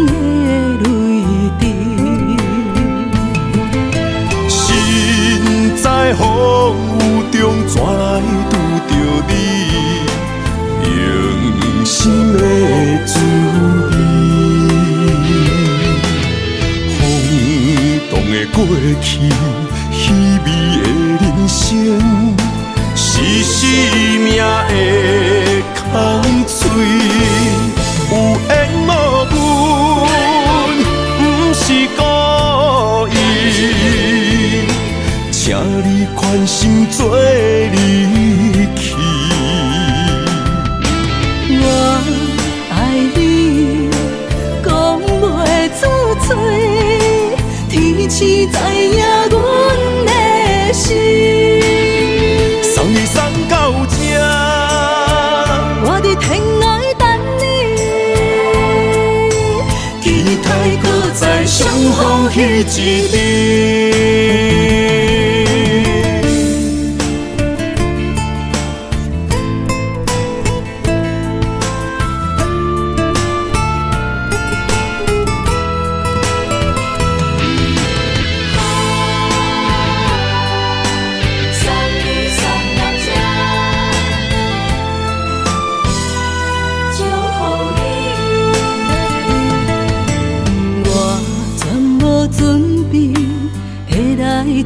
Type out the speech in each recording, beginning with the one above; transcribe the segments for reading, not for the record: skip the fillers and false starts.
的泪滴。心在风雨中，怎来拄着你用心的滋味？风动的过去，稀微的人生，是生命的空嘴，有缘无分，不是故意，请你宽心做离去。我爱你，讲袂出嘴，天赐知影阮的心。送你送到这，我伫天涯等你，期待搁再相逢彼一日。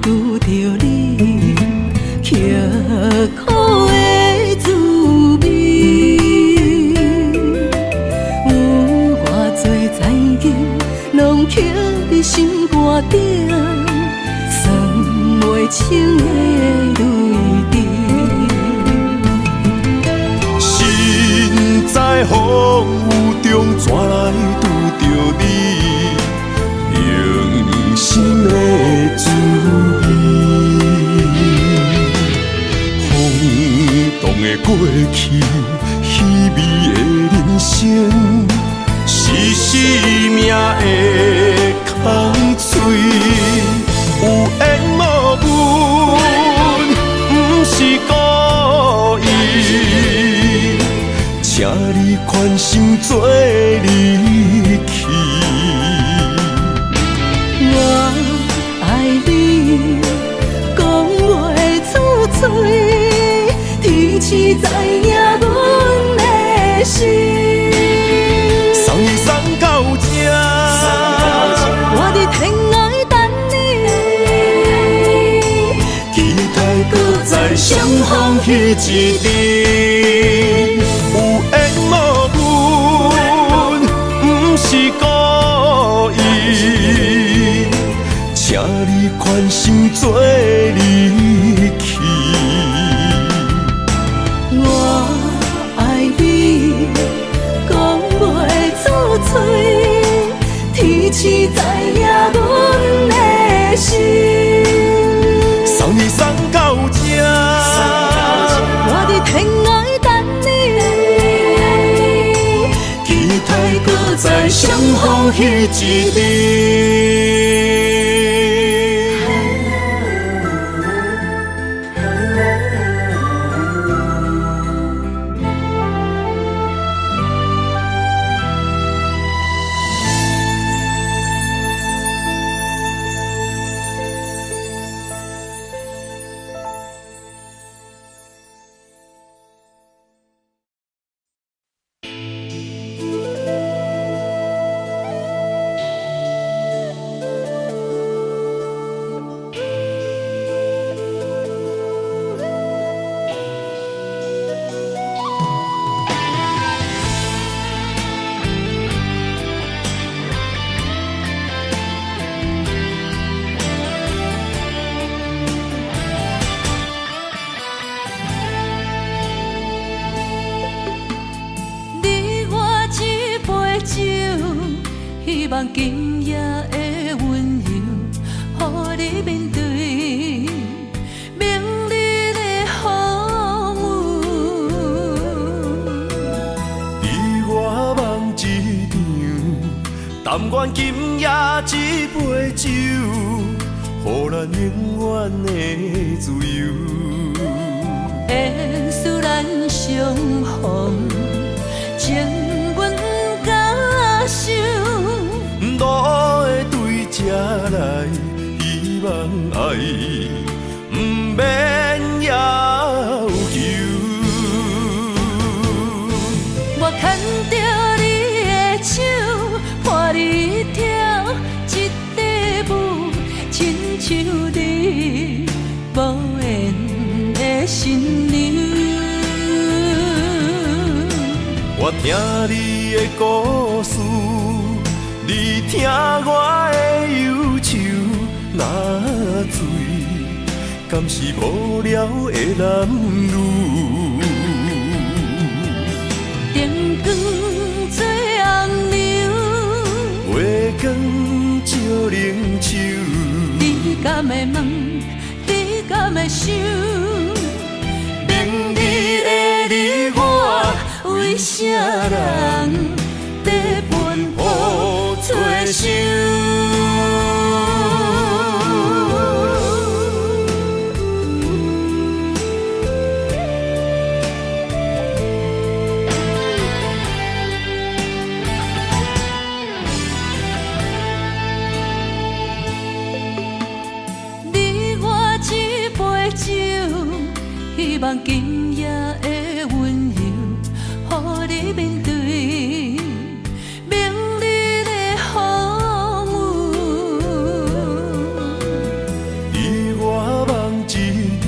拄着你，刻苦的滋味，有偌多灾境，拢刻伫心肝顶，算袂清的泪滴。心在风雨中，怎来拄着你用心的滋味？风动的过去，稀微的人生，是生命的空嘴，有缘无分，不是故意，请你宽心做离去。我爱你，讲袂出嘴，天赐知影阮的心。送你送到这，我伫天涯等你，期待搁再相逢彼一日。有缘无分，不是故意，请你宽心做离去。我爱你，讲袂出嘴，天赐知影阮的心。送你送到这，我伫天涯等你，期待搁再相逢彼一日。希望今夜的温柔，予你面对明日的风雨。你我梦一场，但愿今夜这杯酒，予咱永远的自由。缘使咱相逢，情愿甲受。不免要求。我牵着你的手，伴你跳一支舞，亲像你无言的新娘。我听你的故事，你听我的忧愁。若醉，敢是无聊的男女？灯光做红娘，月光照冷手。你敢会问？你敢会想？明日的你我，为啥人在奔波做想？你我一杯酒，希望今夜的温柔，予你面对明日的风雨。你我梦一场，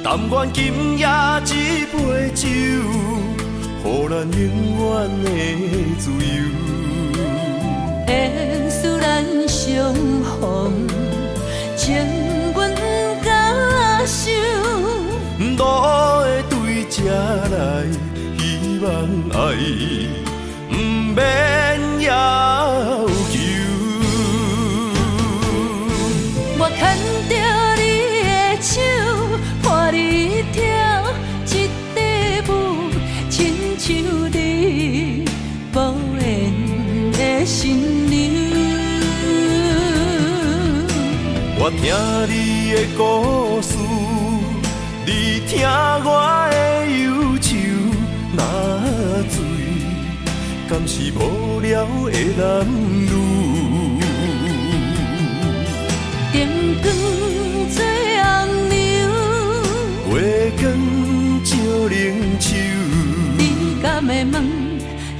但愿今夜一杯酒，予咱永远的自由。缘使咱相逢，情愿甲伤。路的对这来，希望爱不免要求。我牵着你的手，伴你跳一支舞，亲像你无言的新娘。我听你的故事，你听我的忧愁。若醉，敢是无聊的男女？灯光做红娘，月光照冷手。你敢会问？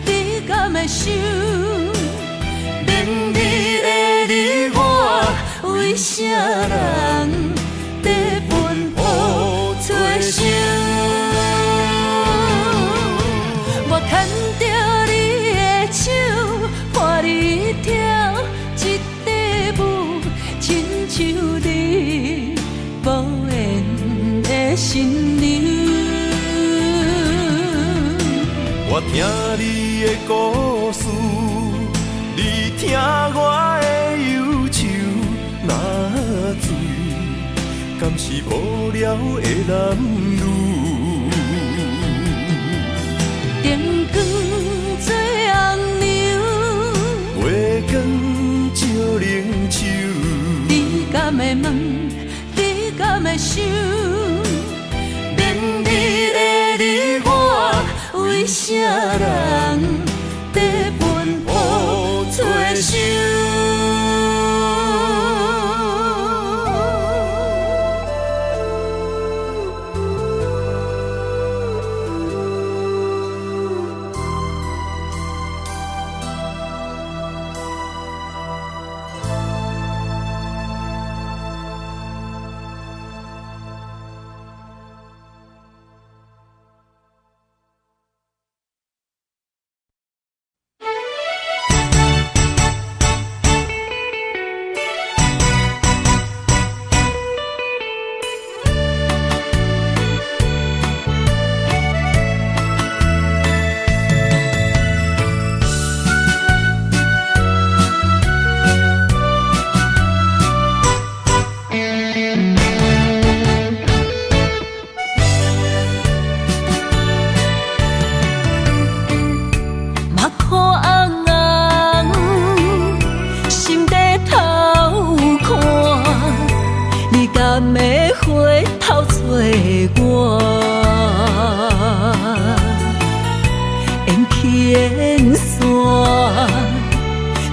你敢会想？明日的你我，为啥人在奔波做想？我牵着你的手，伴你跳一支舞，亲像你无言的新娘。我听你的故事，你听我的忧愁。若醉，敢是无聊的男女？灯光做红娘，月光照冷手。你敢会问？你敢会想？明日的你我，为啥人在奔波做想？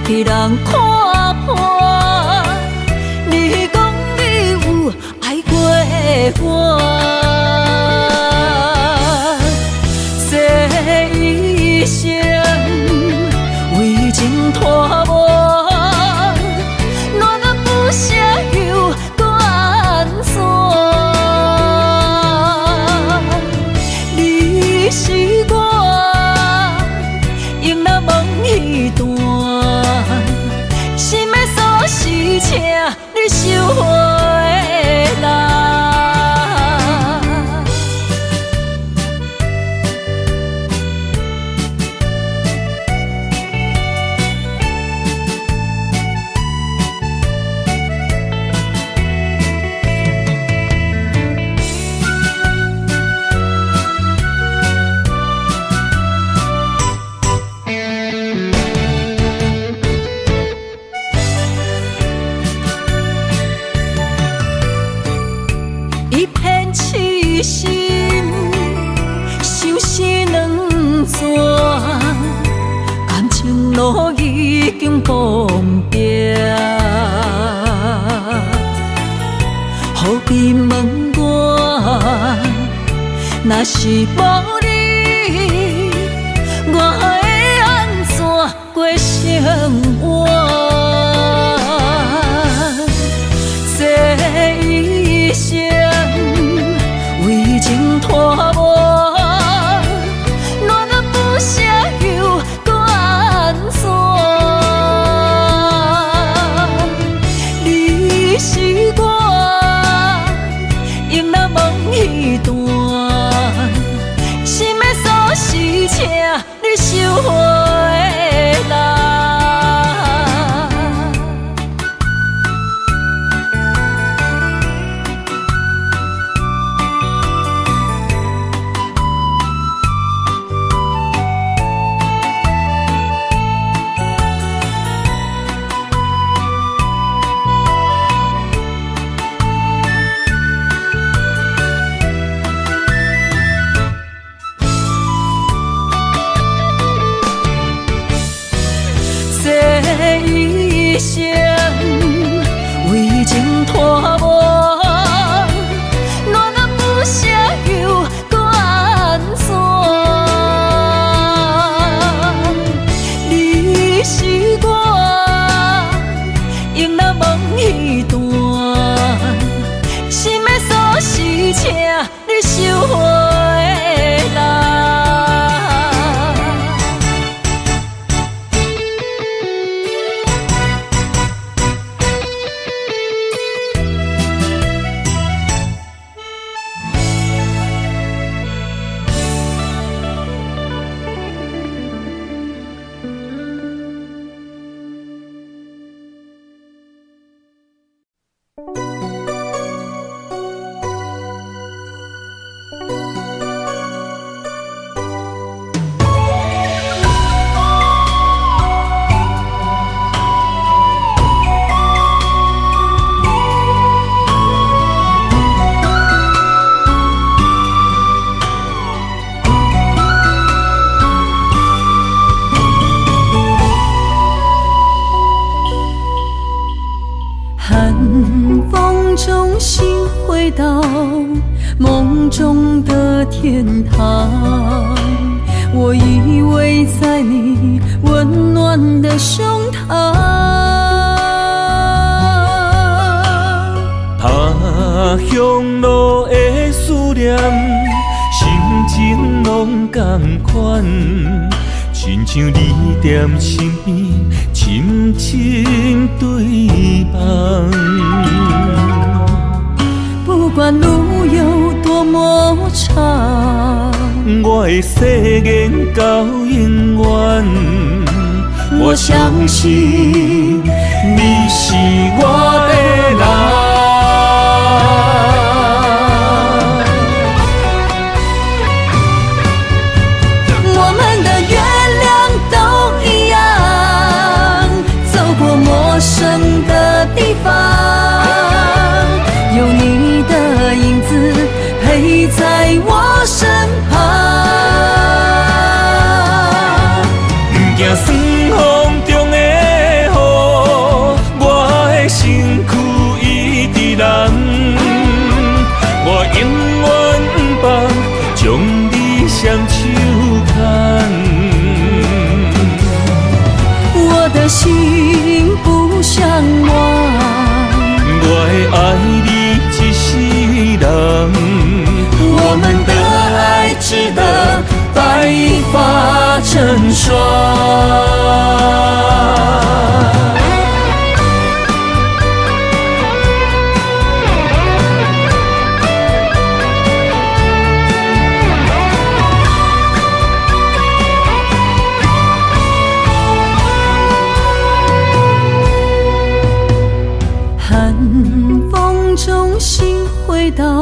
被人看破，你讲你我，这一生为情拖磨，难得不舍又搁安怎？你是我，用那梦彼段，心的锁匙请你收回来。一片痴心，相思两逝，感情路已经封闭。何必问我，若是无你，我会安怎过生活？这一生为情拖磨，难得不舍又搁安怎？你是我，用那梦彼段，心的锁匙请你收回来。这一生为情拖磨，难得不舍又搁安怎？你是我，用那梦彼段，心的锁匙请你收回来。寒风中心回到梦中的天堂，我依偎在你温暖的胸膛。他乡路的思念，心情拢同款，亲像你踮身边，深深对望。不管路有多么长，我会誓言到永远。我相信你是我的人。我们的月亮都一样，走过陌生的地方，有你的影子陪在我身旁。不惊酸风中的雨，我的心心不相忘。我会爱你一世人，我们的爱值得白发成霜。寒风中心回到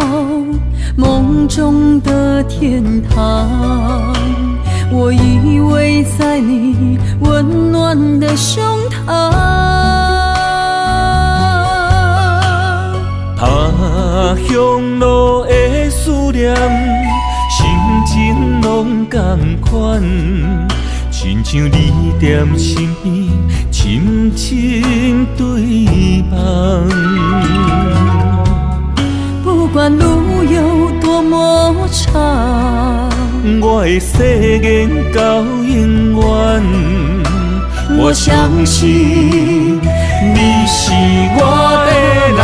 梦中的天堂，我依偎在你温暖的胸膛。他乡路的思念，心情拢同款，亲像你踮身边，深深对望。不管路有多么长，我的誓言到永远。我相信你是我的人。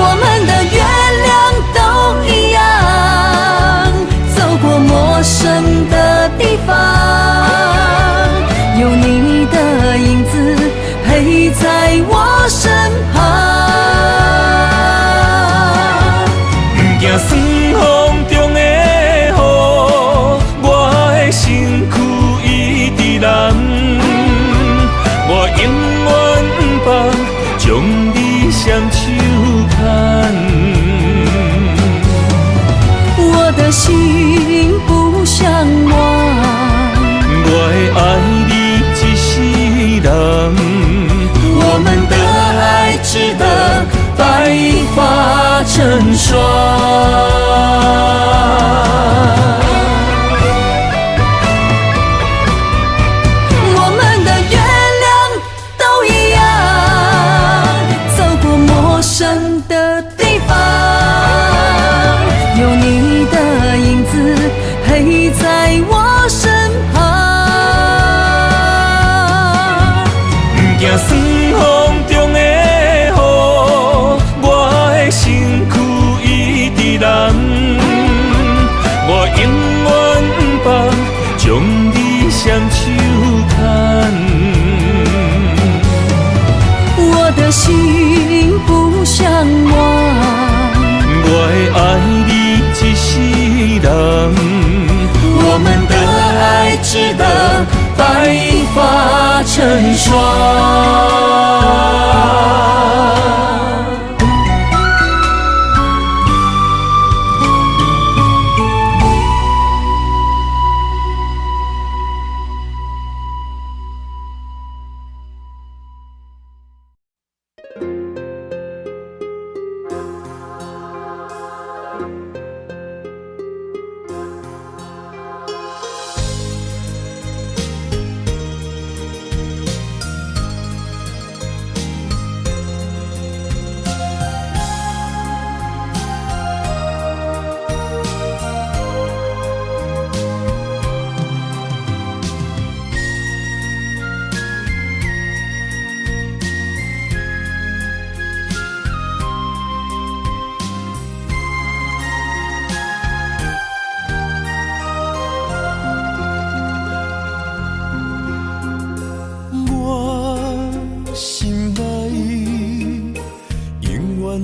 我们的月亮都一样，走过陌生的地方，有你的影子陪在我身旁。不惊酸风中的雨，我的身躯一直蓝。我永远不放，将你双手牵。我的心不相忘，我会爱你一世人。我们的爱值得白发成霜。我们的月亮都一样，走过陌生的地方，有你的影子陪在我身旁。不惊酸风中的雨，我的身躯一直蓝。我永远不放，将你双手牵。我的心不相忘，我会爱你一世人。我们的爱值得白发成霜。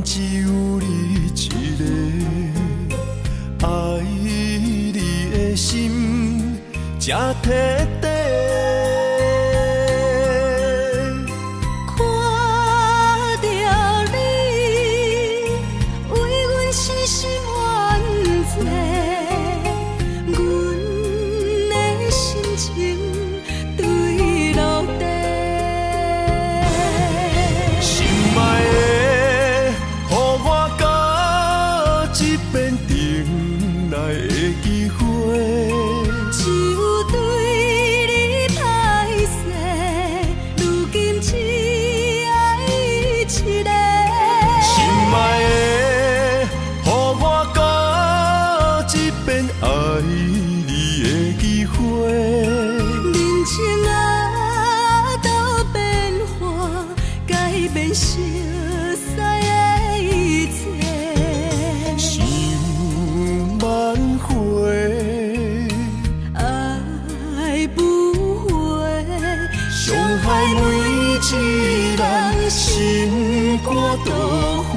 只有你一个，爱你的心才摕底。看到你，为阮心心怨醉，阮的心情对落地。心爱的，予我到一遍重来的机会。只有对你歹势，如今只爱一个。心爱的，予我到一遍爱你的机会。人情啊，都变化，改变熟悉的一切。想挽回，爱不回，伤害每一人心肝都灰。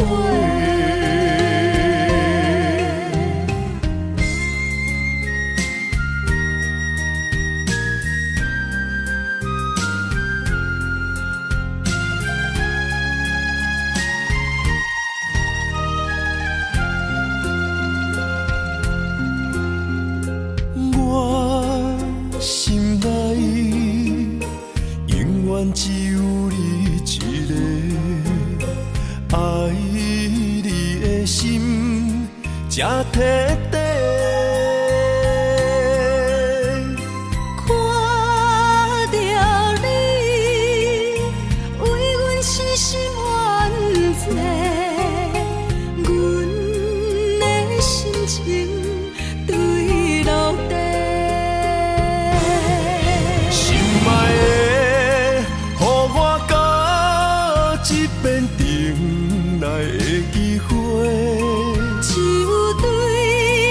只有你一个，爱你的心才铁底。看到你，为阮痴心怨罪，阮的心情对落地。心爱的。等来的机会，只有对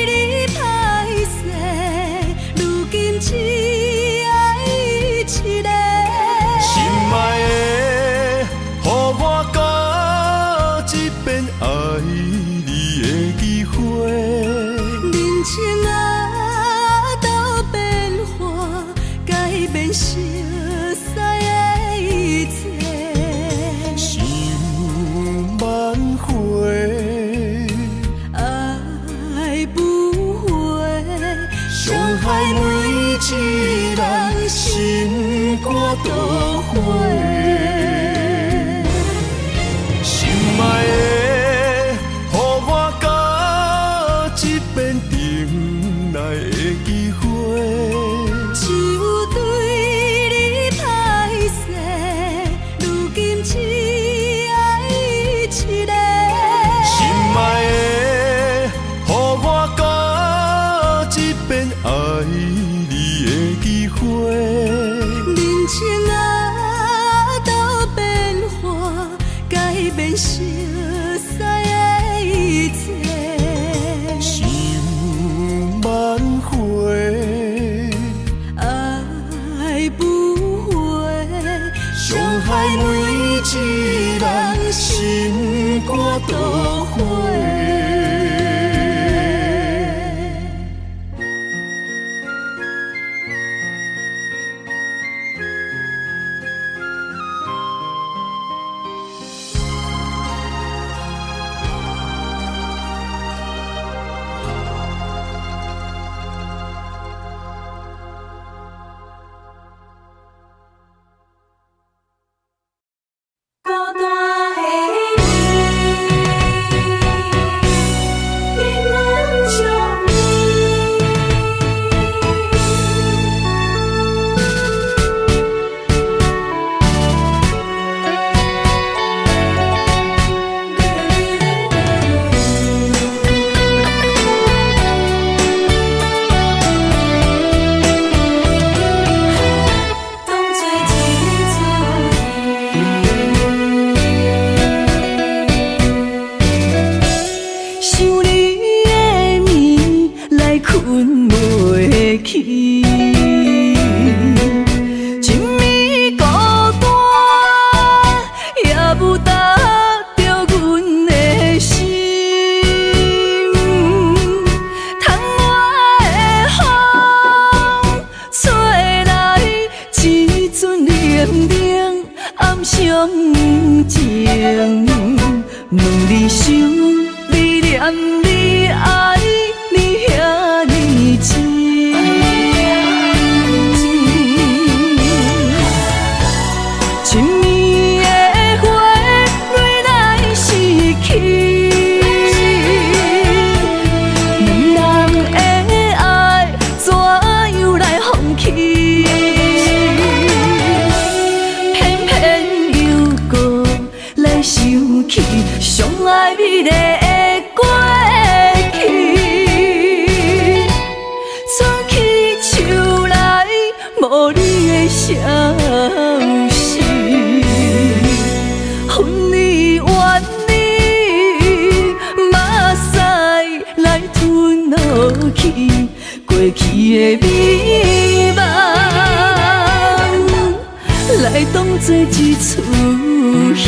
你歹势，如今只爱一个。心爱的，予我搁一遍爱你的机会。人情啊，都变化，改变熟悉的一切。爱不回，伤害每一人心肝都灰。心爱的，予我搁一遍等来的机会。只有对你歹势，如今只爱一个。爱的，予我搁一遍爱你的机会。人情啊，都变化，改变熟悉的一切。想挽回，爱不回，伤害每一人心肝都灰。消息。恨你怨你，目屎来吞落去，过去的美梦，来当作一出戏。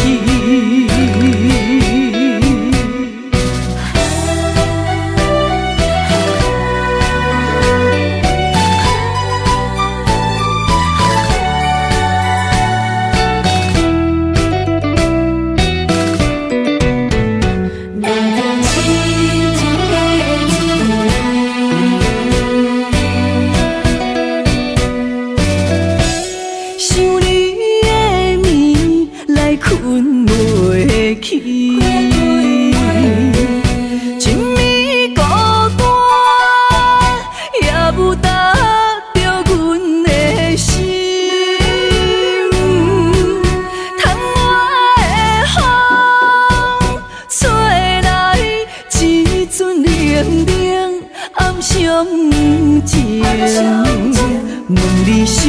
问你想，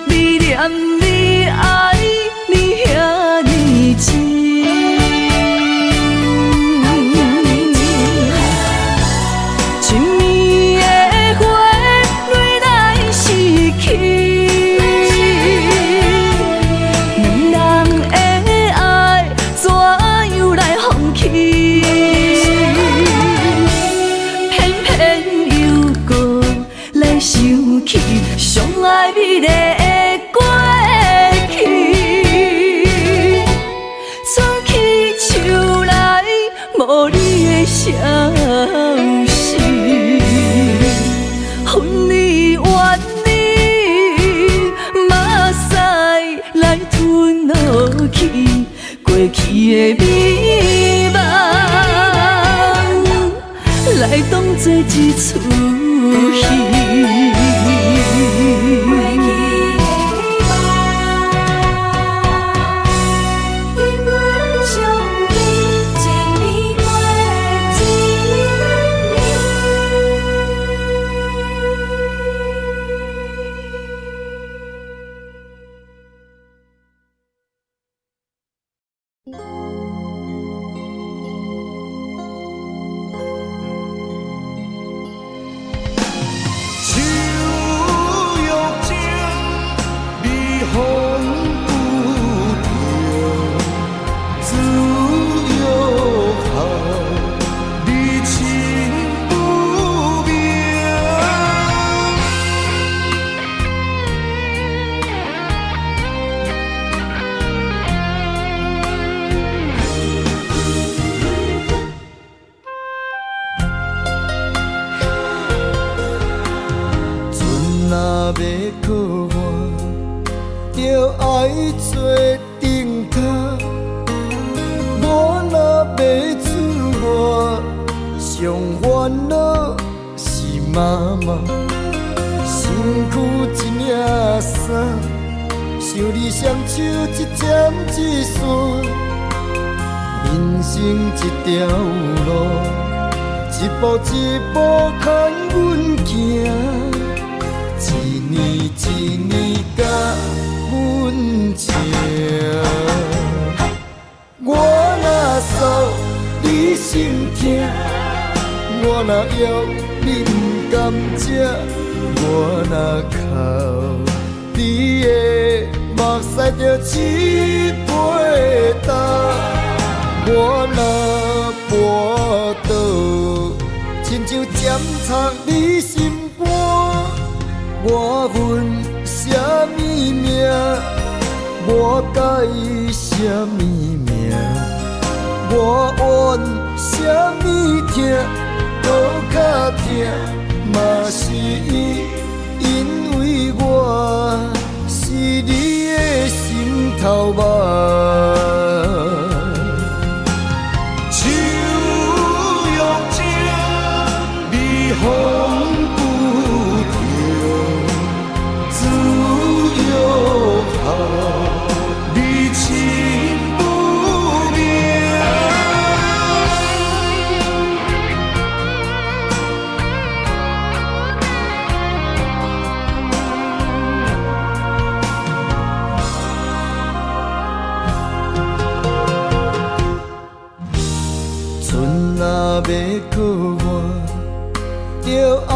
你念你爱，你遐尼情。一暝的花，蕊来逝去，两人的爱，怎样来放弃？偏偏又搁来想起上爱美丽的过去，吹起树来无你的消息，恨你怨你，目屎来吞落去，过去的美梦，来当作一出戏。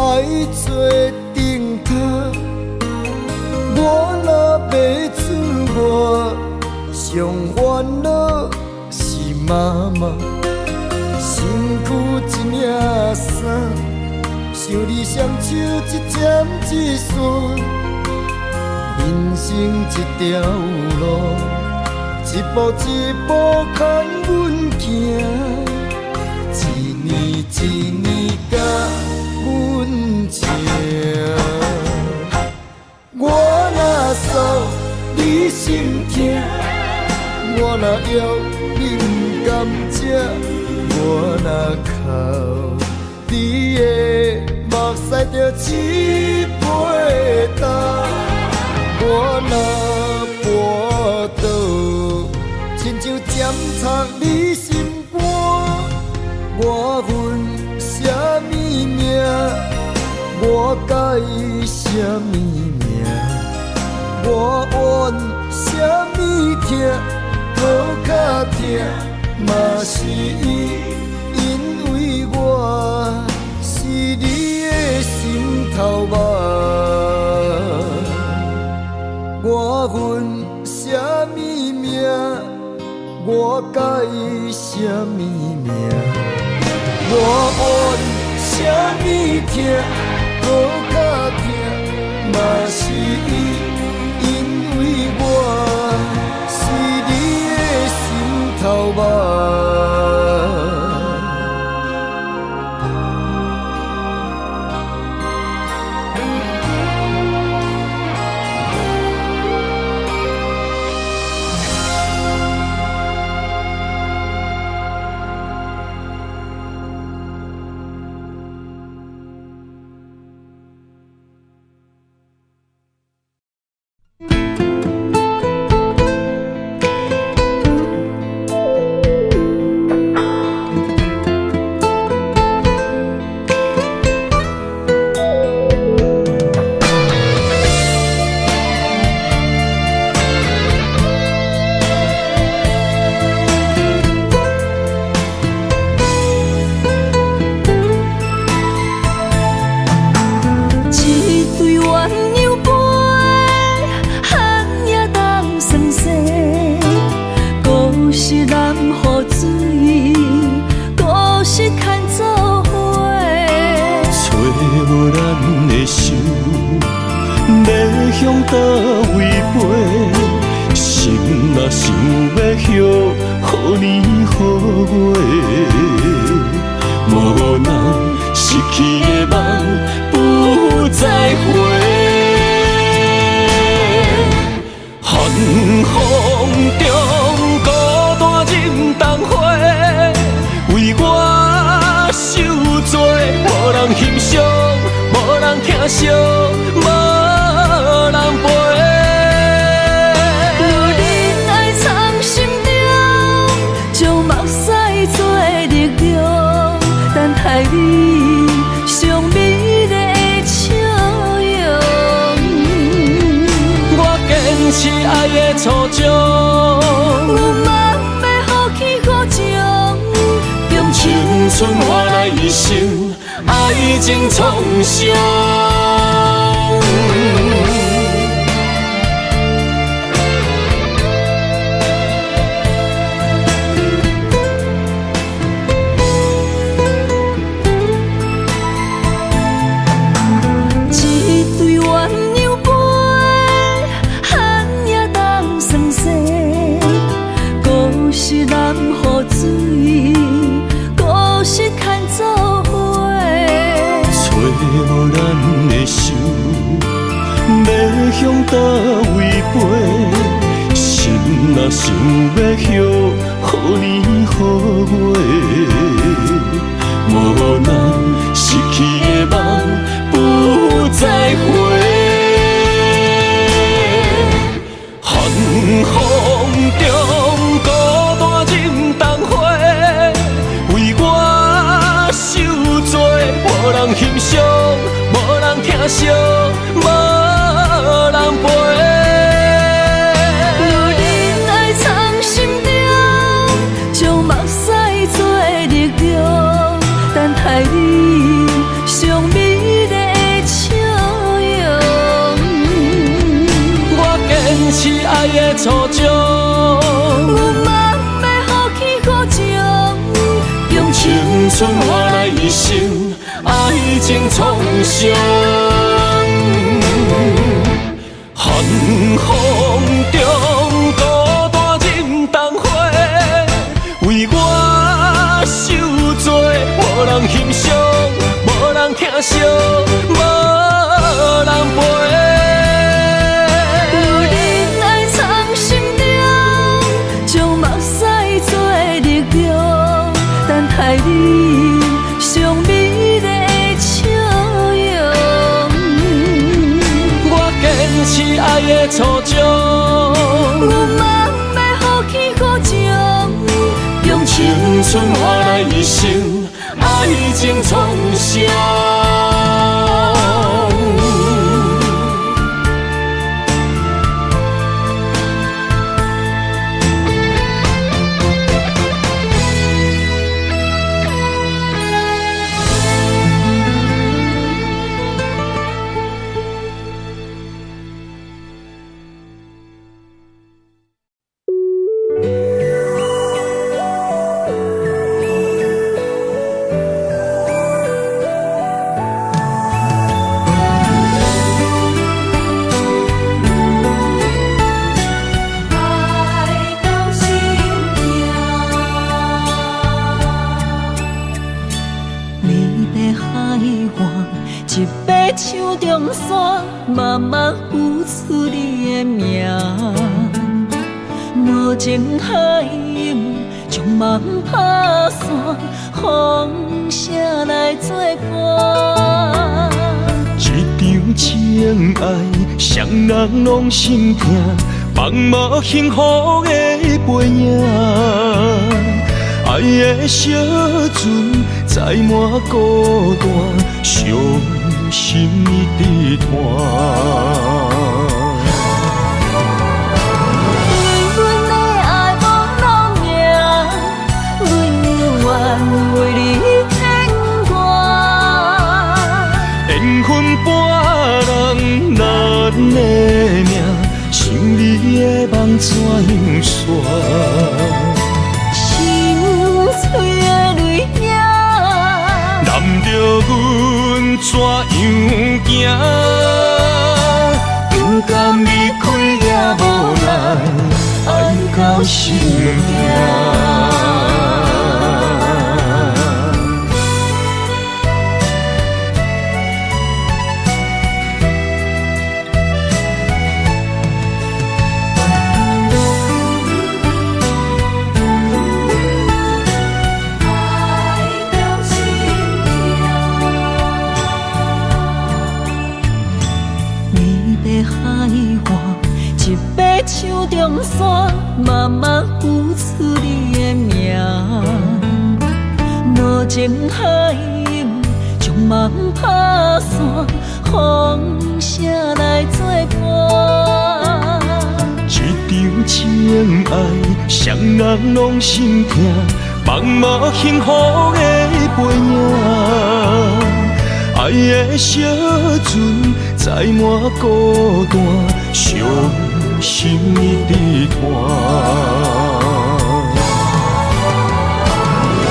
爱做顶头，我若要出外，上烦恼是妈妈，身躯一领衫，想你双手一针一线，人生一条路，一步一步牵阮行，一年一年甲阮情。我若扫你心痛，我若要你不甘吃，我若哭你的目屎就一杯干，我若跋倒，亲像针插你心肝，我恨什么命，我该什么命，我怨什么痛，好较痛，嘛是因为我是你的心头肉，我恨什么命，我该什么命，我怨什么痛，好较痛，嘛是因为我是你的心头肉。春换来一生，爱情创伤。一对鸳鸯杯，汉也当算细，故事难付水。是牵做伙，找无咱的手，要向倒位飞？心若想要许，予你予我，无咱失去的梦不再回。寒风中孤单忍冬花。无人欣赏，无人疼惜，无人陪。若忍爱藏心中，将目屎做力量，等待你上美丽。爱的初衷。有梦要予起予情，用青春换来一生，爱情创伤。寒风中孤单忍冬花，为我受罪，无人欣赏，无人疼惜，无人陪。有人爱藏心中，将目屎做力量，等待你上美丽的笑容。我坚持爱的初衷，有梦要予起予情，用青春换来一生，爱情创伤。一把手中线，慢慢浮出你的名。无情海涌，将梦打散，风声来作伴。一场情爱，双人拢心痛，放无幸福的背影。爱的小船载满孤单，伤心的地摊。为阮的爱无路命，阮愿为你牵挂。缘分半人，若阮的命，想你的梦怎样煞？水的泪影，难着阮怎样行？不甘离开也无奈，爱到心痛。一把手中线，慢慢浮出你的名。无情海涌，将梦打散，风声来作伴。一场情爱，双人拢心痛，放无幸福的背影。爱的小船载满孤单，伤心的地摊。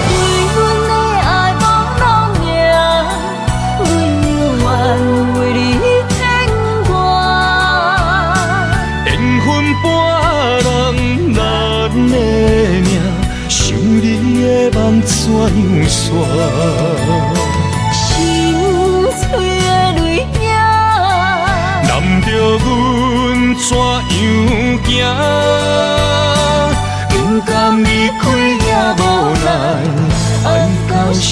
为阮的爱无路命，阮愿为你牵挂。缘分半人，若阮的命，想你的梦怎样煞？水的泪影，难着阮怎样行？不甘离开也无奈，爱到心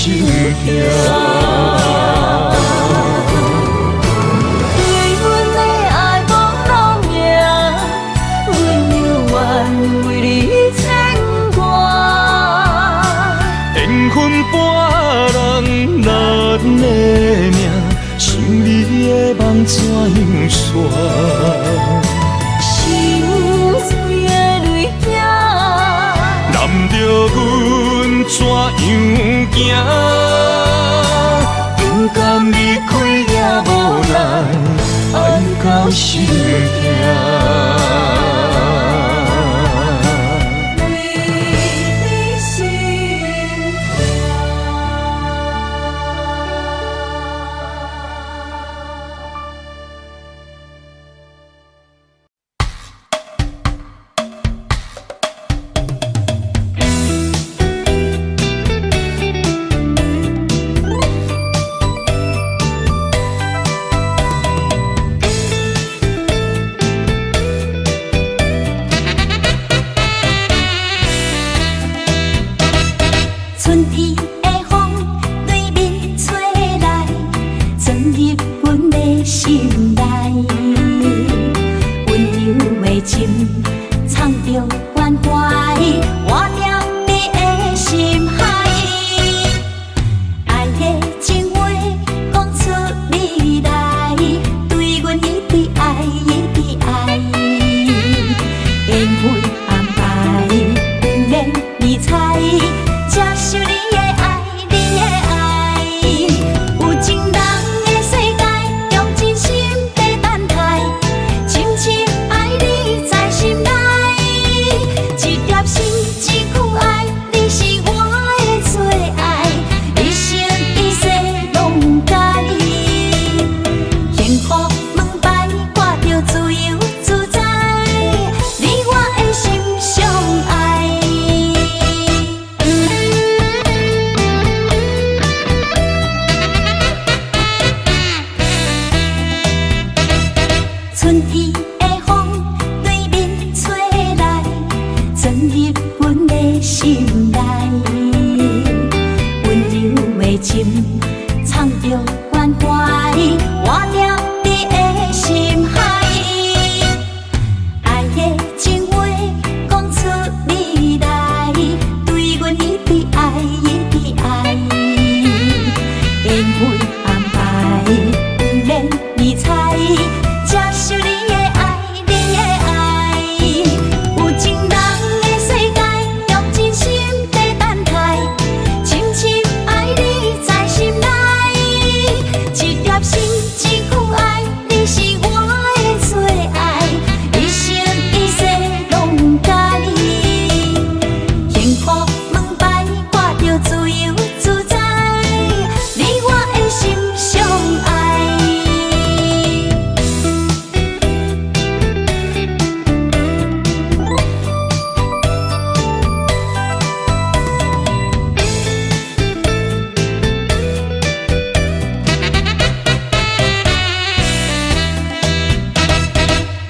痛。为阮的爱无路命，阮愿为你牵挂。缘分半人，若阮的命，想你的梦怎样煞？水的泪影，难着阮怎样行？不甘离开也无奈，爱到心痛。心内，温柔的情藏着关怀，活在你的心海。爱的情话讲出你来，对阮一直爱，一直爱。缘分安排，不免你猜，接受你的爱，你的爱。有情人的世界，用真心在等待，深深爱你在心内。一粒心，一句爱，你是我的最爱，一生一世拢甲你。幸福门牌挂着自由自在，你我的心相爱。春天的风对面吹来，钻入阮的心内，温柔的情藏着关怀，活在你的心海。爱的情话讲出你来，对阮一直爱，一直爱。缘分安排，不免你猜，接受你的爱，你的爱。有情人的世界，用真心在等待，深深爱你在心内。一粒心，一句爱，你是我的最爱，一生一世拢甲你。幸福门牌挂着自由自在，你我的心相爱。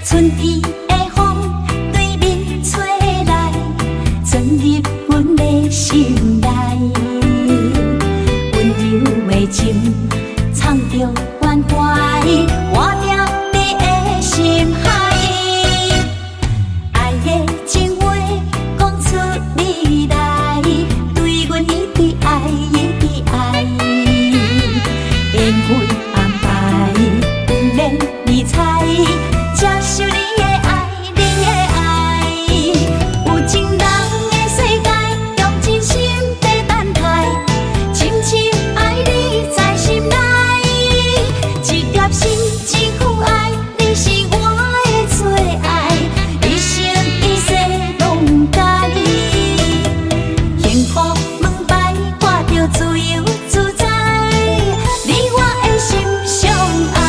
春天的风对面吹来，钻入阮的心内，温柔的情藏着关怀，活在你的心海。爱的情话讲出你来，对阮一直爱，一直爱。缘分安排，不免你猜，接受你的爱，你的爱。有情人的世界，用真心在等待，深深爱你在心内。一粒心，一句爱，你是我的最爱，一生一世拢甲你。幸福门牌挂着自由自在，你我的心相爱。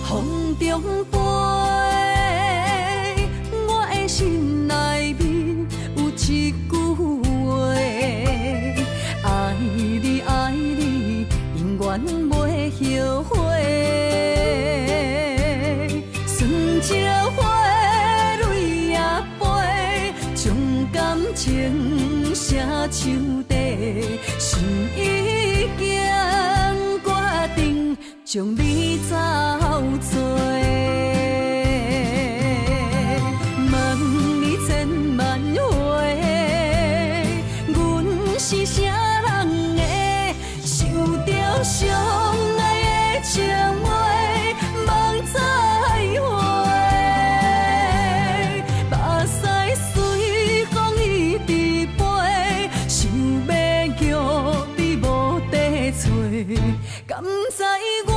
风中飞，我的心内面有一句话，爱你爱你，永远袂后悔。酸椒花泪也飞，将感情写手底，心已经决定将你走找。问你千万回，阮是啥人的，想着相爱的情话，梦再会。目屎随风一直飞，想要叫你无地找，敢知我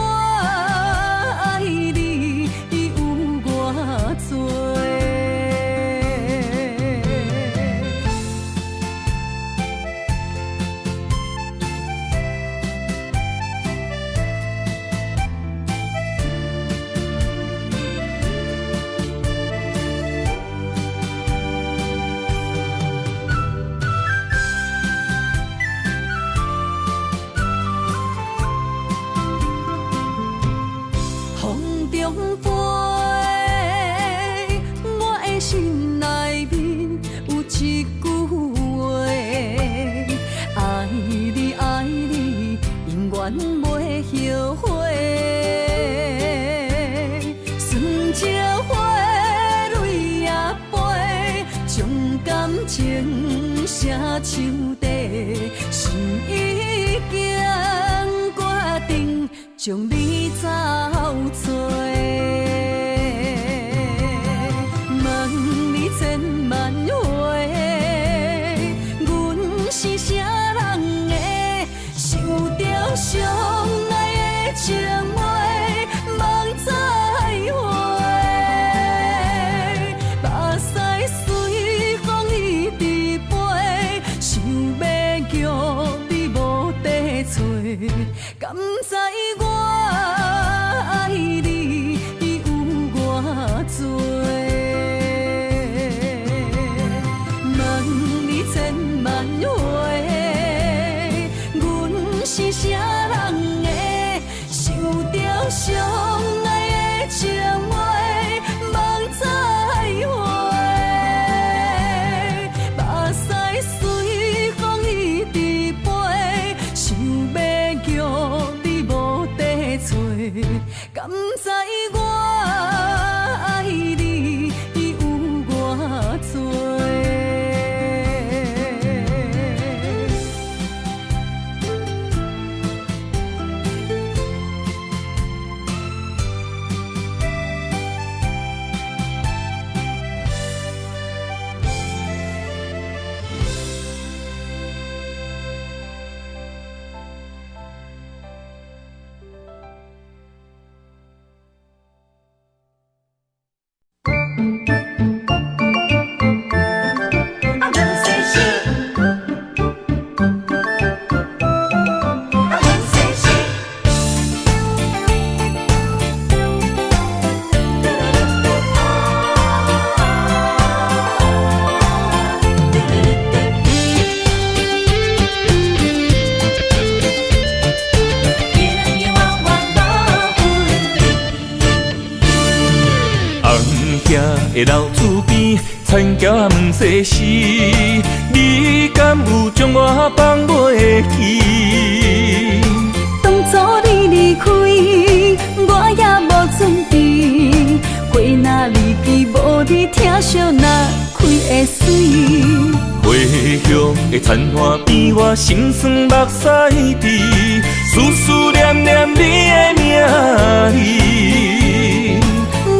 树底，心已经决定将你找找。问你千万回，阮是啥人的？想着相爱的情话，梦再会。目屎随风一直飞，想要叫你无地找，敢知我爱你有偌多？问你千万回，阮是啥人的？想着相爱的情话，梦再会。目屎随风一直飞，想要叫你无地找，敢知我爱你有偌多？的老厝边，田桥问世事，你敢有将我放袂记？当初你离开，我也无准备，花若离枝，无你疼惜哪开会水？回乡的田花边，我心酸目屎滴，思念念你的名字。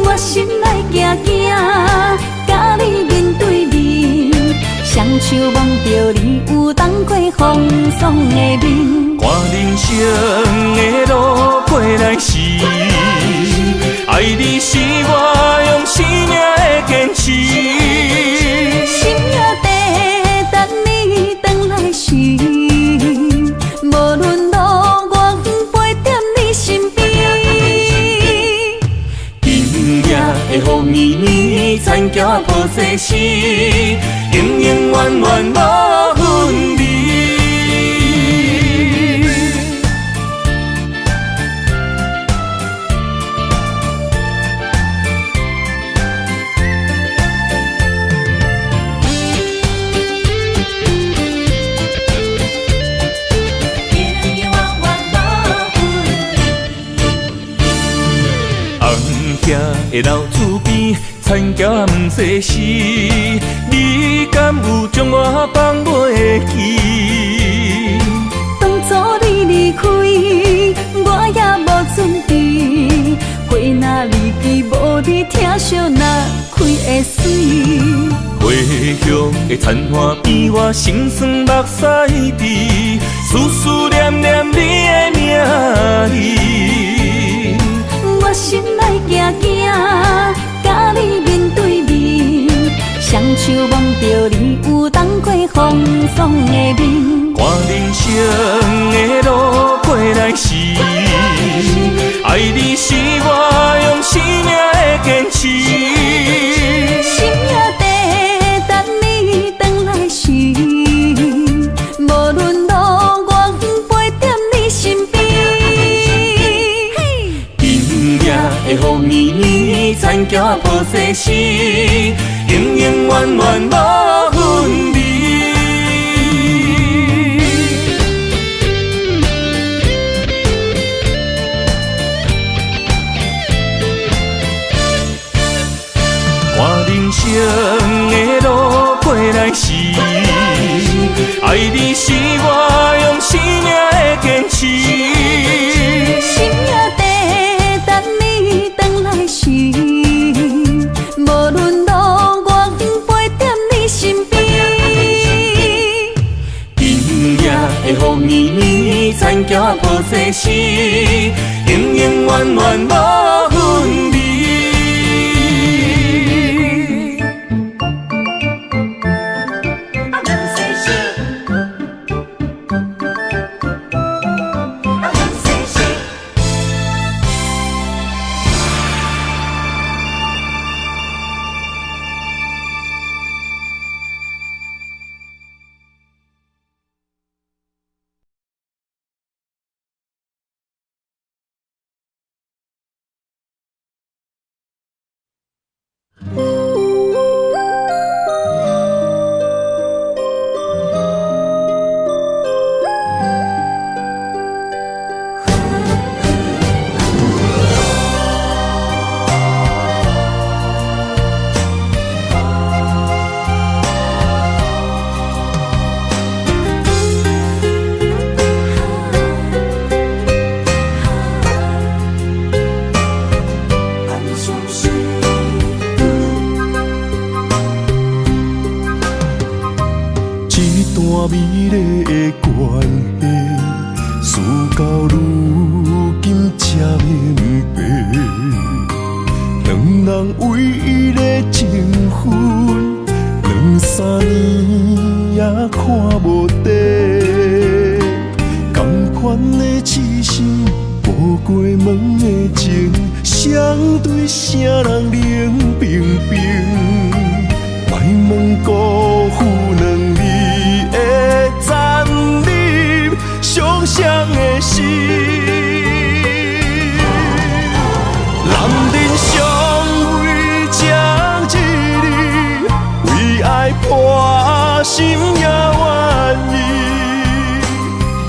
我心内惊惊，甲你面对面，双手望着你有当过风霜的面。看人生的路过来时，爱你是我用生命的坚持。心也地等你回来时，无论路远陪在你身边。今夜的雨绵绵，田桥抱世事，永永远远无分离。的老厝边，田桥问世事，你敢有将我放袂记？当初你离开，我也无准备，花若离枝，无你疼惜哪开会水？回乡的田花边，我心酸目屎滴，思念念你的名字。我心内惊惊，甲你面对面，双手望着你有当过风霜的面。看人生的路过来时，爱你是我用生命的坚持。心也地等你回来时，无论路远陪在你身边。今夜的雨绵绵，田桥抱世事，永永远远无分离。看人生的路过来时，你是我用生命的坚持。心也地等你回来时，无论路远陪在你身边。今夜的风暝暝，残桥破世事，永永远远无分离。美丽的关系，事到如今才明白，两人唯一的情分，2、3年也看无底。同款的痴心，无过门的情，相对啥人冷冰冰？莫问辜负两字。残忍伤伤的心，男人尚未将一日，为爱破心也愿意。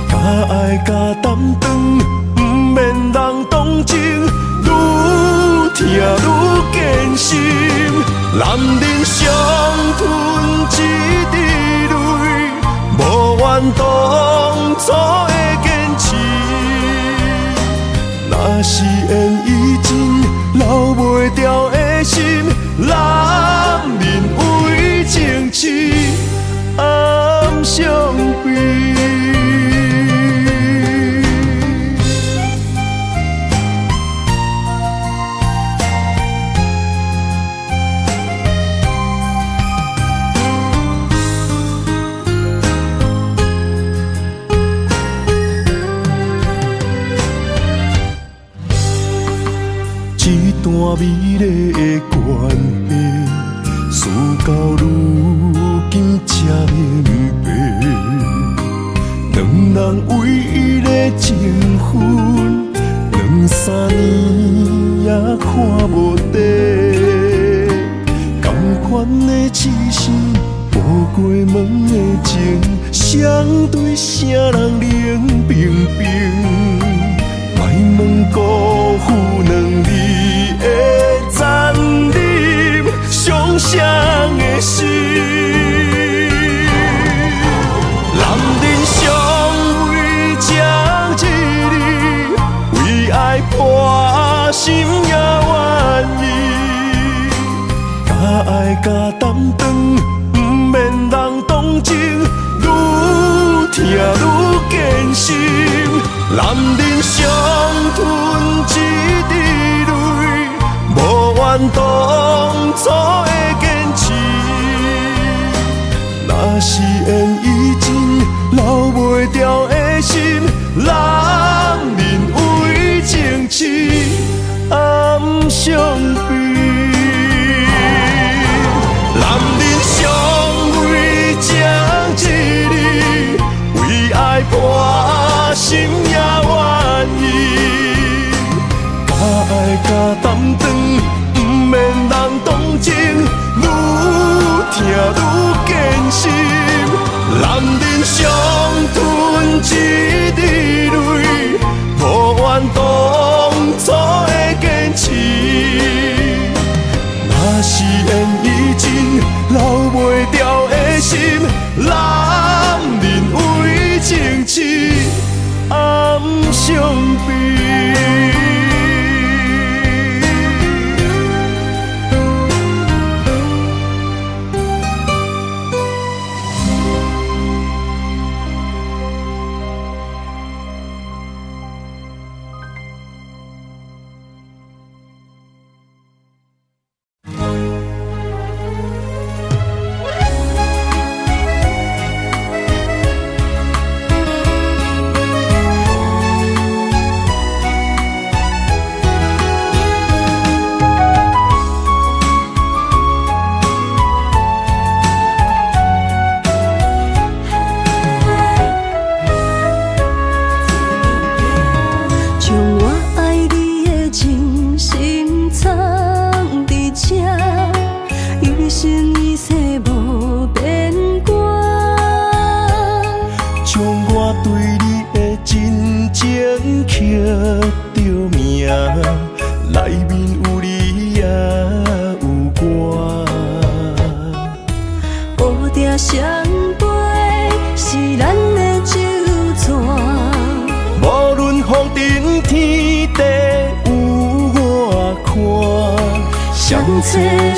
假爱假担当，不免人同情，愈疼愈艰辛。男人伤吞一滴泪。无怨当初的坚持，若是缘已尽，留袂住的心，男人为情痴暗伤悲。美丽的关系，事到如今才明白，两人唯一的情分，2、3年也看无底。同款的痴心，无过门的情，相对啥人冷冰冰？莫问辜负两字。残忍伤伤的心，男人尚未将一日，为爱破心也愿意。假爱假担当，不免人同情，愈疼愈艰辛。男人伤吞一滴泪。无怨当初的坚持，若是缘已尽，留袂住的心，男人为情痴暗伤悲。男人尚未将一日，为爱破心也愿意。假爱假担当。不免人同情，愈疼愈艰辛。男人伤吞一滴泪，无怨当初的坚持。若是缘已尽，留袂住的心，男人相悲。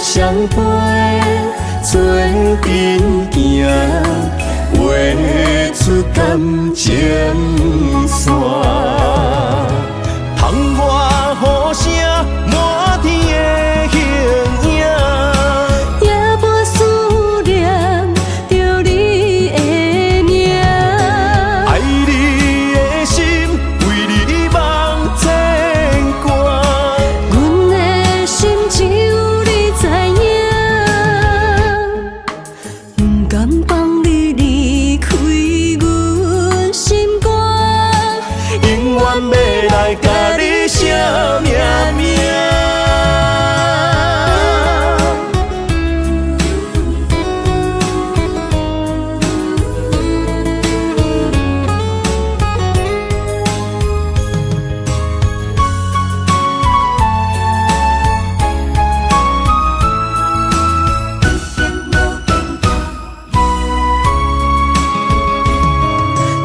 相陪做阵行，画出感情线。窗外雨声满天的形影，也无思念着你的名。爱你的心为你梦牵挂，阮的心只有你知影，不甘放你离开阮心肝，永远要来甲你写命名。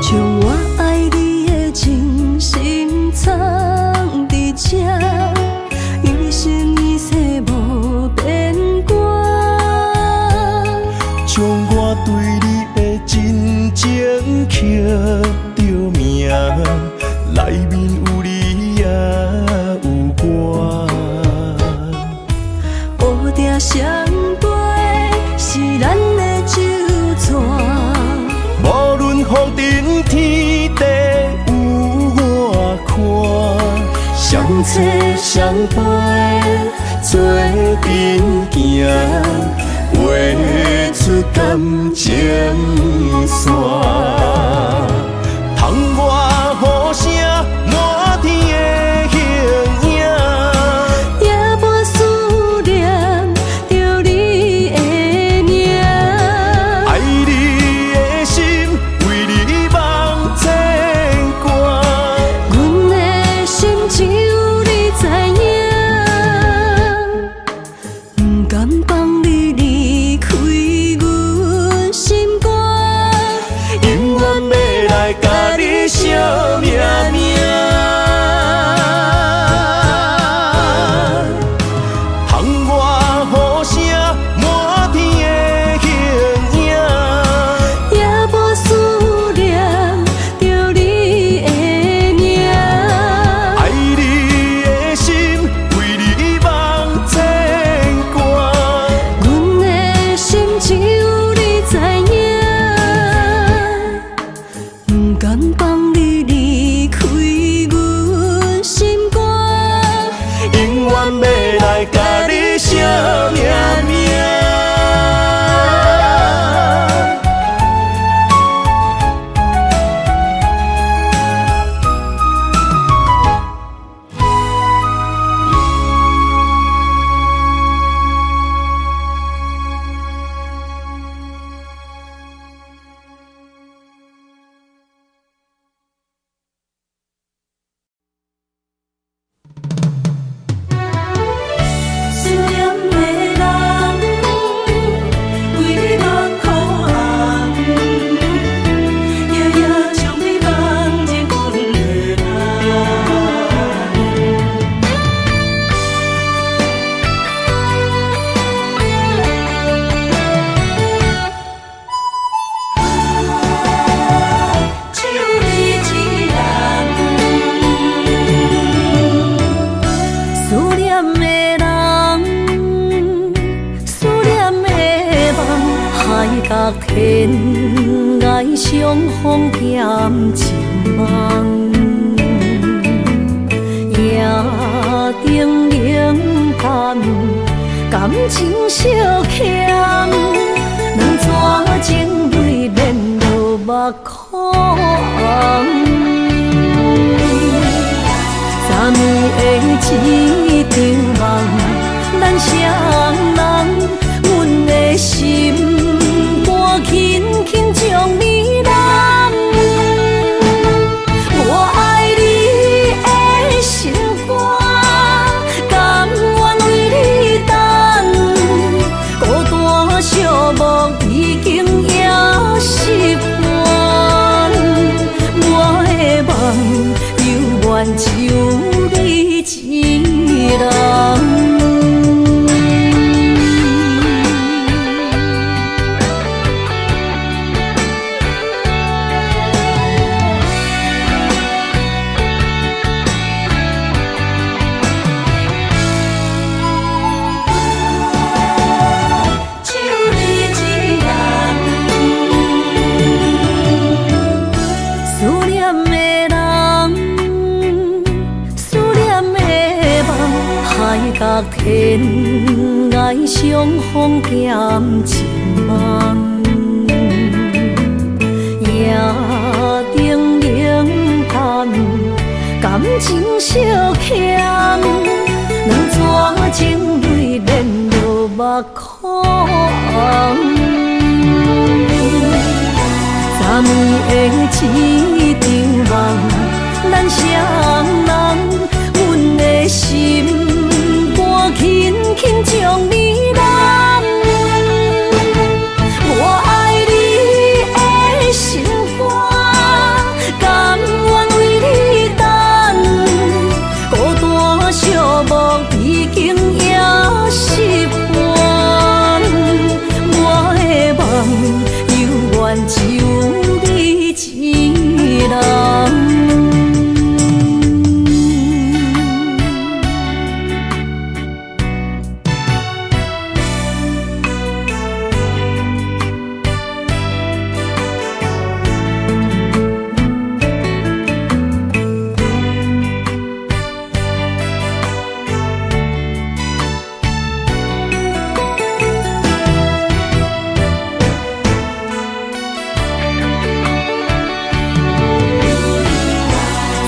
将我爱你的真心藏伫这，一生一世无变卦。将我对你的真情刻着名，内面有你也有我。乌蝶相陪是咱的酒泉，无论风尘天地有我看，相切相陪做阵行，画出感情线。窗外雨声满天的形影，也无思念着你的名。爱你的心为你梦牵挂，阮的心只有你知影，不甘放你离开阮心肝，永远要来甲你写命名。窗外雨声满天的形影，也无思念着你的名。爱你的心为你梦牵挂，阮甲天涯相逢减一梦，夜灯冷淡，感情小欠，两撮情泪连落目眶。昨暝的一场梦，咱双人，阮的心肝轻轻将你揽。我爱你的心肝，甘愿为你等，孤单寂寞已经也习惯。我的梦犹原只有你一人。甲天涯相逢减一梦，夜灯冷淡，感情小欠，两撮情泪连落目眶。昨暝的一场梦，咱双人，阮的心肝轻轻将你揽。我爱你的心肝，甘愿为你等，孤单寂寞已经也习惯。我的梦犹原只有你一人。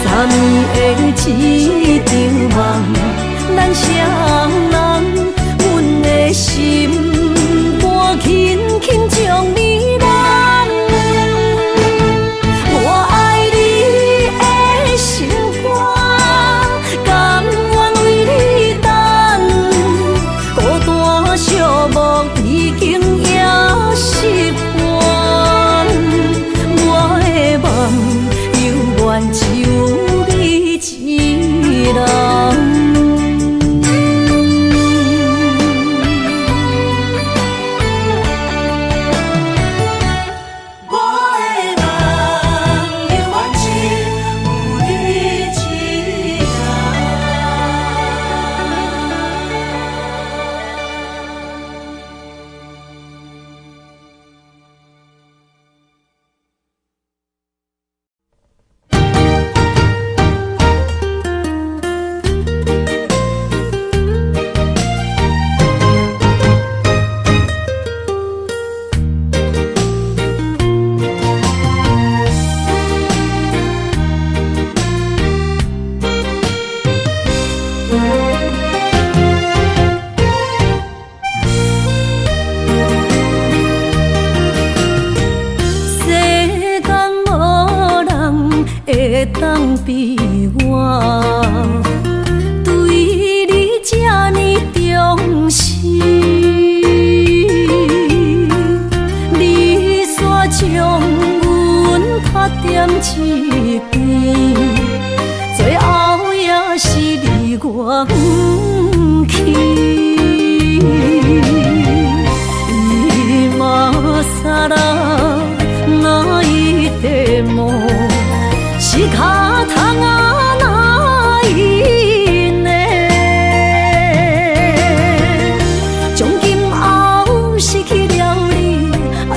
昨暝的一场梦，咱双人，阮的心肝轻轻将你揽。我爱你的心肝，甘愿为你等，孤单寂寞已经也习惯。我的梦犹原只有一人。会当比我对你这呢重视，你煞将阮拍点一边，最后也是你我不去。今更那一点梦。是脚痛啊哪一呢？从今后失去了你，爱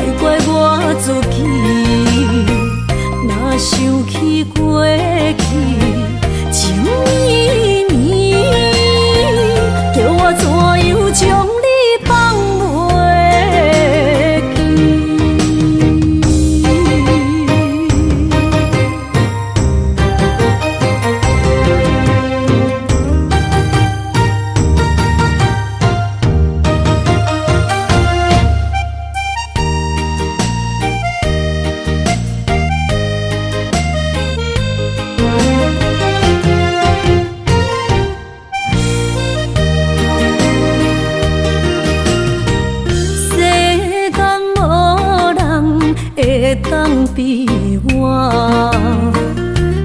比我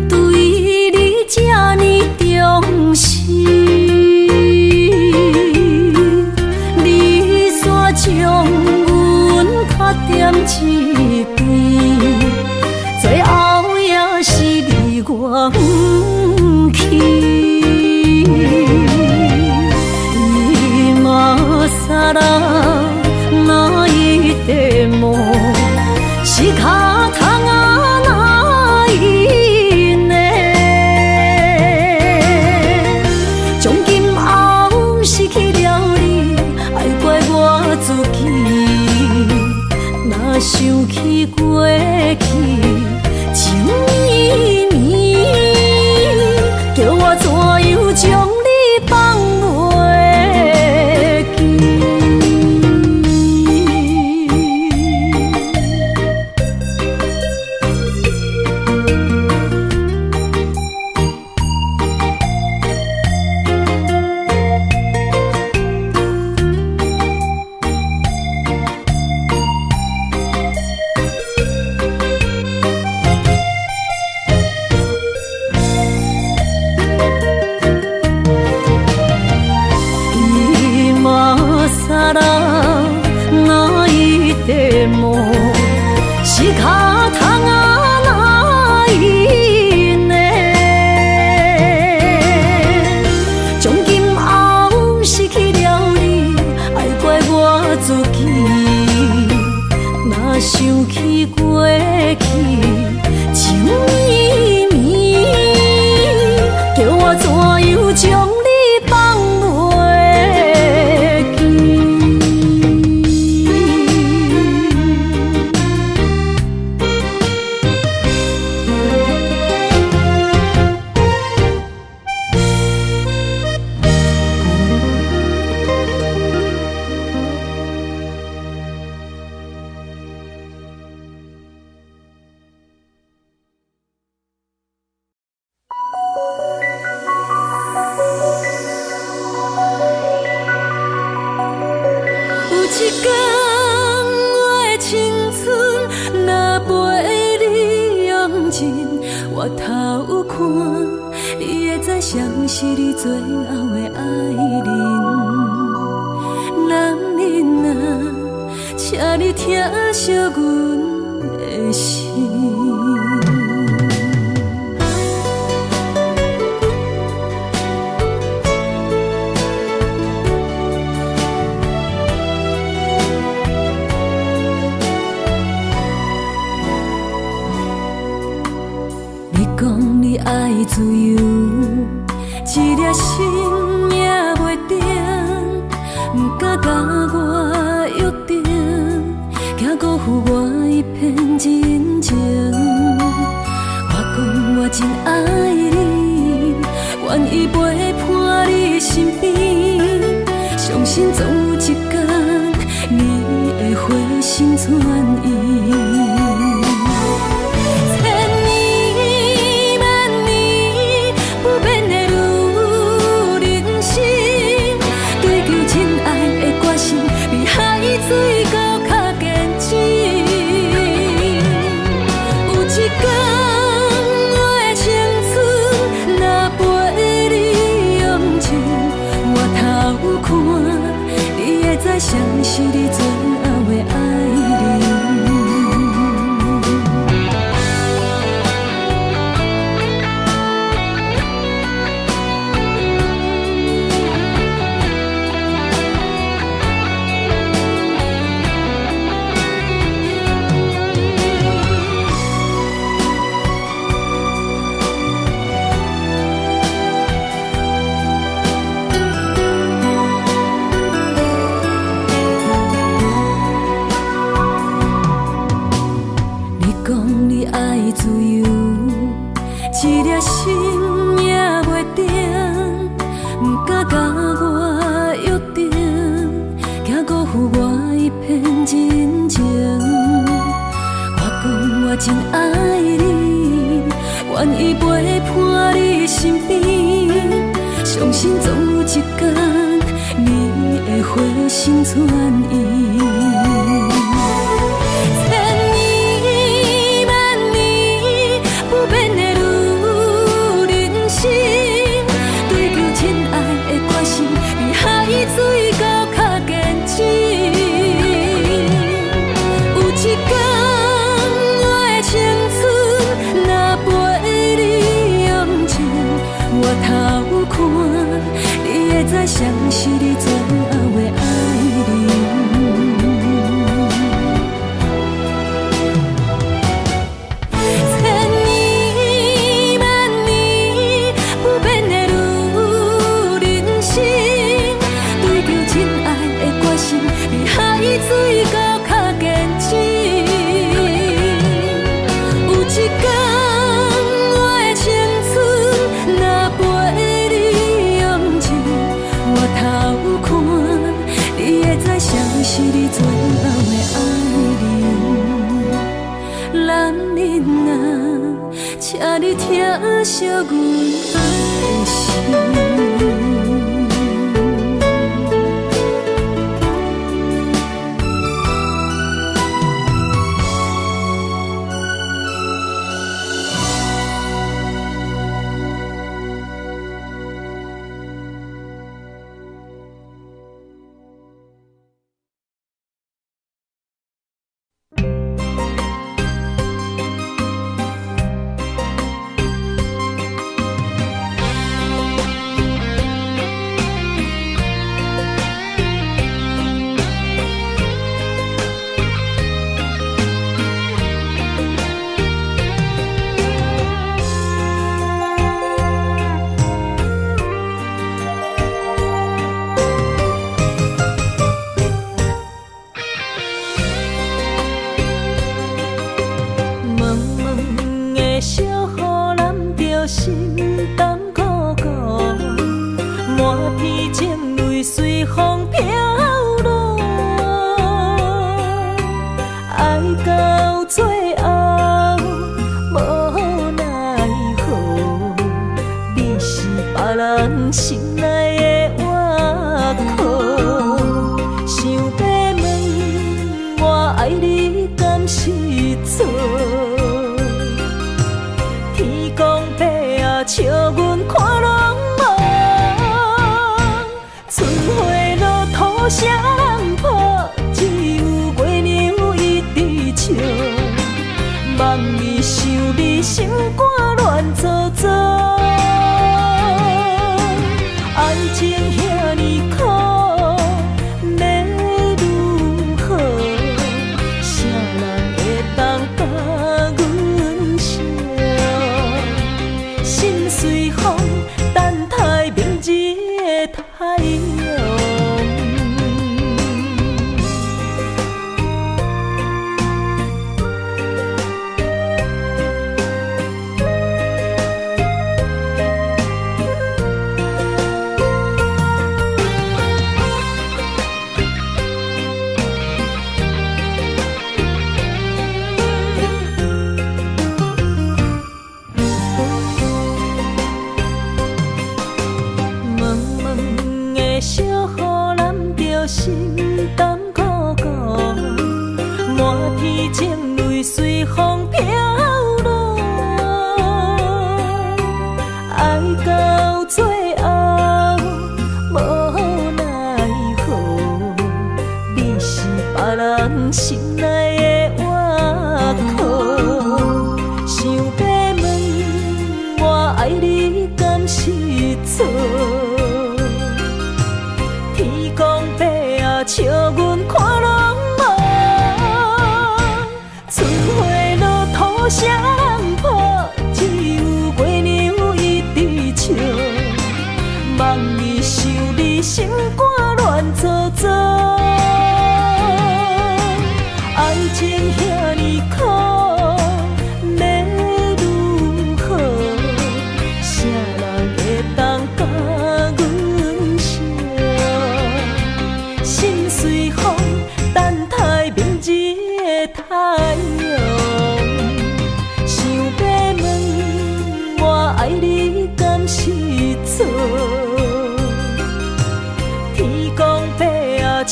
对你这呢重视，你煞将阮较点一边，最后也是你我不去。今さら泣いても仕方がないね。从今后失去了你，爱怪我自己。若想起过去情绵绵，叫我怎样将你放袂记？さら泣いても仕方がないね。从今后失去了你，爱怪我自己。若想起过去情绵绵，叫我怎样将你放袂记？有一天，我的青春若陪你用尽，我头看，你会知谁是你最后的爱人。男人啊，请你疼惜阮的心。讲你爱自由，一粒心也袂定，不敢甲我约定，惊辜负我一片真情。我讲我真爱你，愿意陪伴你身边，相信总有一天你会回心转意。水到较坚持，有一天我的青春若陪你用尽，我头看，你会知谁是你最后的爱人。自由，一粒心也袂定，不敢甲我约定，惊辜负我一片真情。我讲我真爱你，愿意陪伴你身边，相信总有一天你会回心转意。千年啊，请你疼惜阮的心。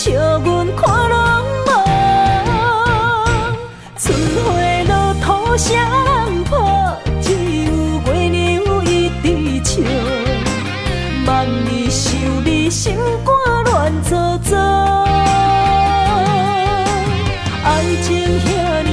笑阮看落梦，春花落土双破，只有月娘一直笑。梦里想你心肝乱糟糟，爱情遐。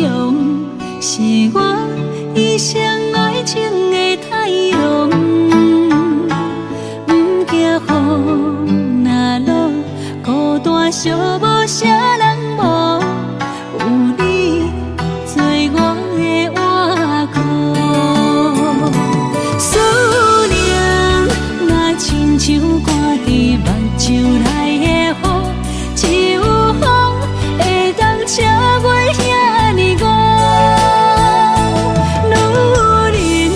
阳，是我一生爱情的太阳。不惊雨若落，孤单寂无啥人无，有你做我的倚靠。思念若亲像挂伫目睭内的雨，只有风会当请袂遐尼高。女人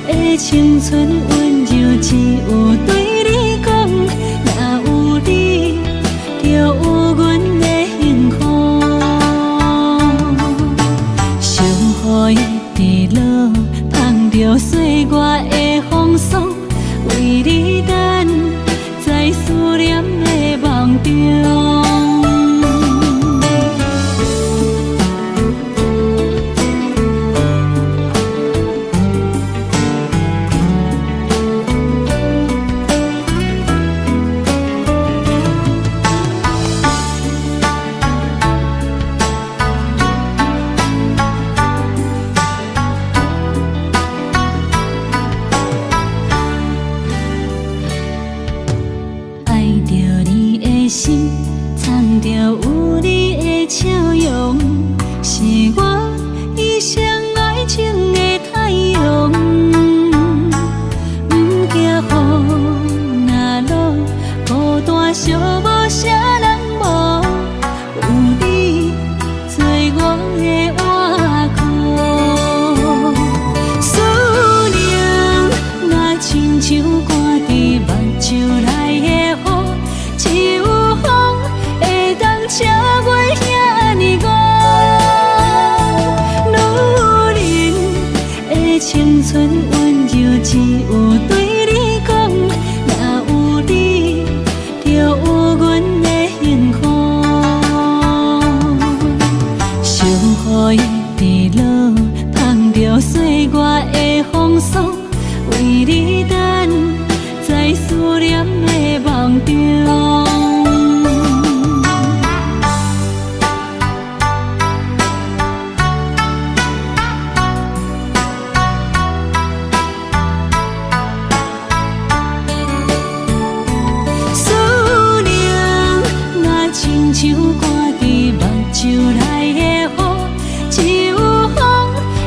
的青春温柔，只有对你讲，若有你，就有阮的幸福。上雨的伫落，捧着岁月的风霜，为你等，在思念的梦中。心藏着有你的笑容，是我一生爱情的太阳。不惊雨若落，孤单寂无啥人无，有你做我的倚靠。思念若亲像挂伫目睭内的雨，只有请袂遐尼高。女人的青春温柔，只有对你讲，若有你，就有阮的幸福。上雨的伫落，捧着岁月的风霜，为你等，在思念的梦中。像挂伫目睭内的雨，只有风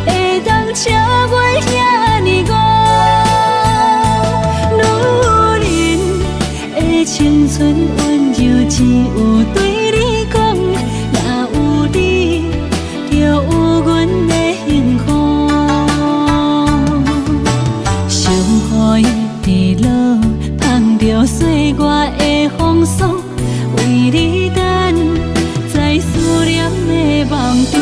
会当请袂遐尼高。女人的青春温柔，只有对你讲，若有你，就有阮的幸福。上雨的伫落，捧着岁月的风霜，为你等，在思念的梦中。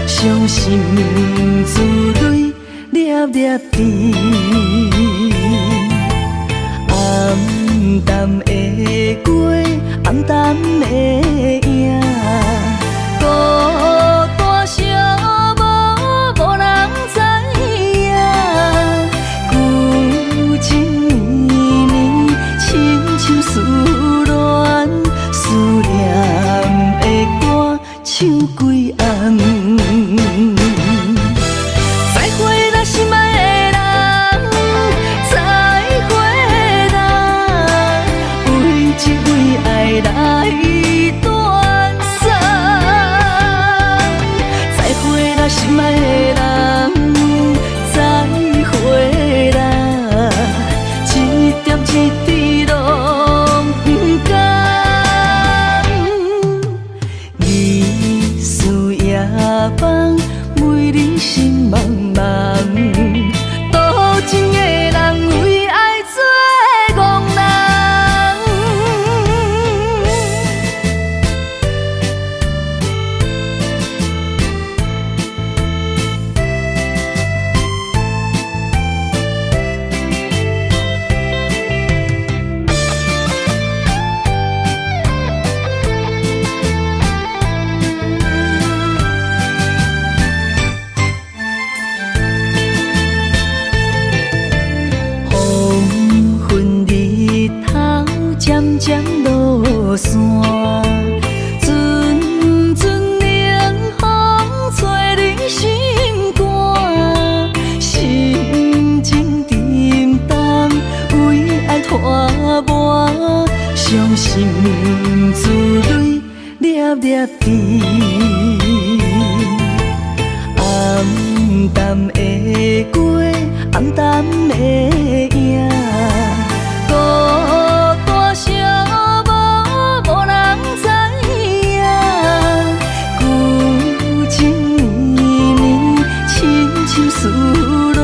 伤心珠泪粒粒滴，暗淡的月，暗淡的影，孤单寂无人知影，旧情绵绵，亲像思恋，思念的歌唱。几暗。再会啦，心爱的人，再会啦，为情为爱来断送。再会啦，心爱的人，再会啦，一点一滴拢不甘。日思夜梦，每日心茫茫，多情的人为爱做憨人。黄昏日头渐渐落山，阵阵冷风吹入心肝，心情沉重，为爱拖磨，伤心珠泪粒粒滴。暗淡的过，暗淡的影，孤单寂寞，无人知影。旧情绵绵，深深思恋，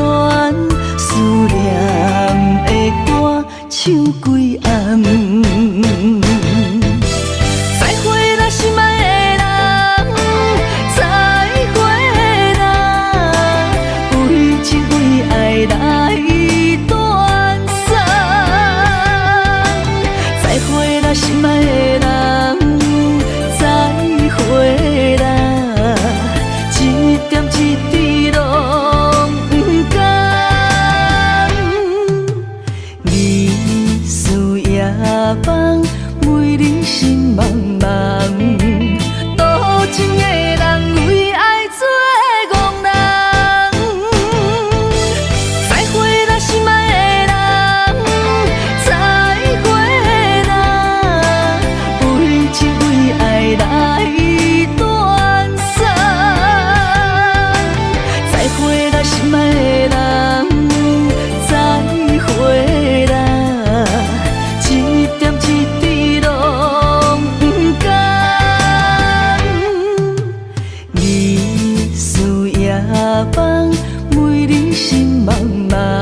思念的歌唱几暗。再会啦，心爱的人，再会啦，为情为爱来断送。再会啦，心爱的人，再会啦，一点一滴拢不甘。日思夜梦，每日心茫茫，多情的人为爱做憨人。再会啦，心爱的人，再会啦，为情为爱来断送。再会啦，心爱的人，再会啦，一点一滴拢不甘。日思夜梦，每日心茫茫。